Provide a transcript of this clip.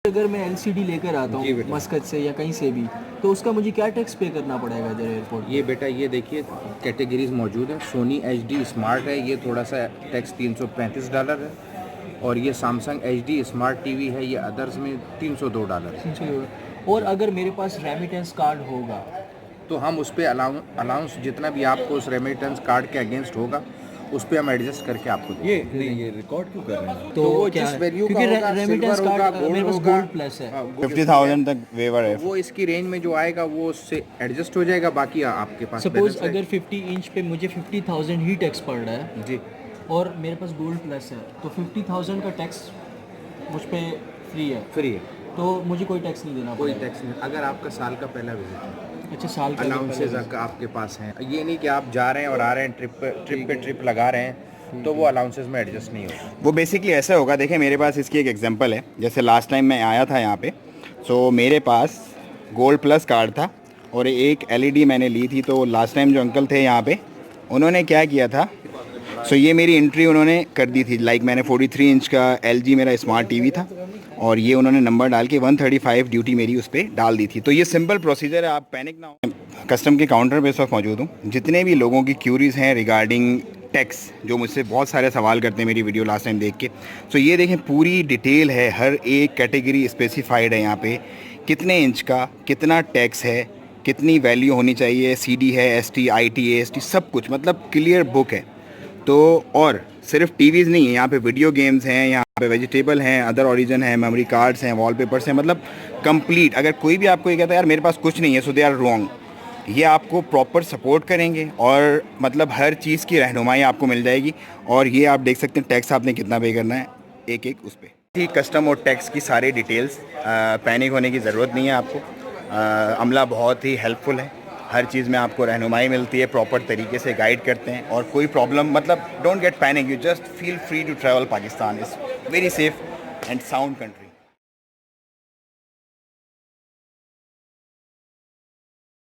अगर मैं एलसीडी लेकर आता जी हूँ बेटा। मस्कत से या कहीं से भी, तो उसका मुझे क्या टैक्स पे करना पड़ेगा इधर एयरपोर्ट? ये बेटा ये देखिए कैटेगरीज मौजूद है। सोनी HD स्मार्ट है, ये थोड़ा सा टैक्स $335 है। और ये सैमसंग HD स्मार्ट TV है, ये अदर्स में $302 है। और अगर मेरे पास रेमिटेंस कार्ड होगा तो हम उस पर अलाउंस जितना भी आपको उस रेमिटेंस कार्ड के अगेंस्ट होगा उस पर हम एडजस्ट करके आपको देंगे। ये नहीं, ये रिकॉर्ड क्यों कर रहे हैं? तो वो क्या जिस है? वैल्यू का क्योंकि होगा, रेमिटेंस सिल्वर होगा, कार्ड गोल्ड मेरे पास होगा, गोल्ड प्लस है। 50,000 तक वेवर है। वो इसकी रेंज में जो आएगा वो उससे एडजस्ट हो जाएगा, बाकी आपके पास सपोज बैलेंस अगर 50 इंच पे मुझे 50,000 ही टैक्स पड़ रहा है जी और मेरे पास गोल्ड प्लस है, तो 50,000 का टैक्स मुझ पे फ्री है, फ्री है, तो मुझे कोई टैक्स नहीं देना कोई पड़ेगा। टैक्स नहीं। अगर आपका साल का पहला विजिट है, अच्छा, साल का अलाउंसेज आपके पास हैं, ये नहीं कि आप जा रहे हैं और आ रहे हैं ट्रिप लगा रहे हैं तो वो अलाउंसेज में एडजस्ट नहीं होगा। वो बेसिकली ऐसा होगा, देखें मेरे पास इसकी एक एग्जांपल है। जैसे लास्ट टाइम मैं आया था यहाँ पे, सो मेरे पास गोल्ड प्लस कार्ड था और एक LED मैंने ली थी। तो लास्ट टाइम जो अंकल थे यहाँ पे, उन्होंने क्या किया था, सो ये मेरी एंट्री उन्होंने कर दी थी। लाइक मैंने 43 इंच का LG मेरा स्मार्ट TV था और ये उन्होंने नंबर डाल के 135 ड्यूटी मेरी उस पर डाल दी थी। तो ये सिंपल प्रोसीजर है, आप पैनिक ना हो। कस्टम के काउंटर पे इस वक्त मौजूद हूँ। जितने भी लोगों की क्यूरीज हैं रिगार्डिंग टैक्स, जो मुझसे बहुत सारे सवाल करते हैं मेरी वीडियो लास्ट टाइम देख के, तो ये देखें पूरी डिटेल है, हर एक कैटेगरी स्पेसिफाइड है यहाँ पे। कितने इंच का कितना टैक्स है, कितनी वैल्यू होनी चाहिए, CD है, ST IT AST सब कुछ, मतलब क्लियर बुक है। तो और सिर्फ टीवीज़ नहीं है यहाँ पे, वीडियो गेम्स हैं, यहाँ पे वेजिटेबल हैं, अदर ओरिजिन है, मेमोरी कार्ड्स हैं, वॉलपेपर्स हैं, मतलब कंप्लीट। अगर कोई भी आपको ये कहता है यार मेरे पास कुछ नहीं है, सो दे आर रॉन्ग। ये आपको प्रॉपर सपोर्ट करेंगे और मतलब हर चीज़ की रहनुमाई आपको मिल जाएगी। और ये आप देख सकते हैं टैक्स आपने कितना पे करना है एक एक उस पर। कस्टम और टैक्स की सारी डिटेल्स, पैनिक होने की ज़रूरत नहीं है आपको। अमला बहुत ही हेल्पफुल है, हर चीज़ में आपको रहनुमाई मिलती है, प्रॉपर तरीके से गाइड करते हैं। और कोई प्रॉब्लम, मतलब don't get panic, you just feel free to travel. Pakistan is very safe and sound country.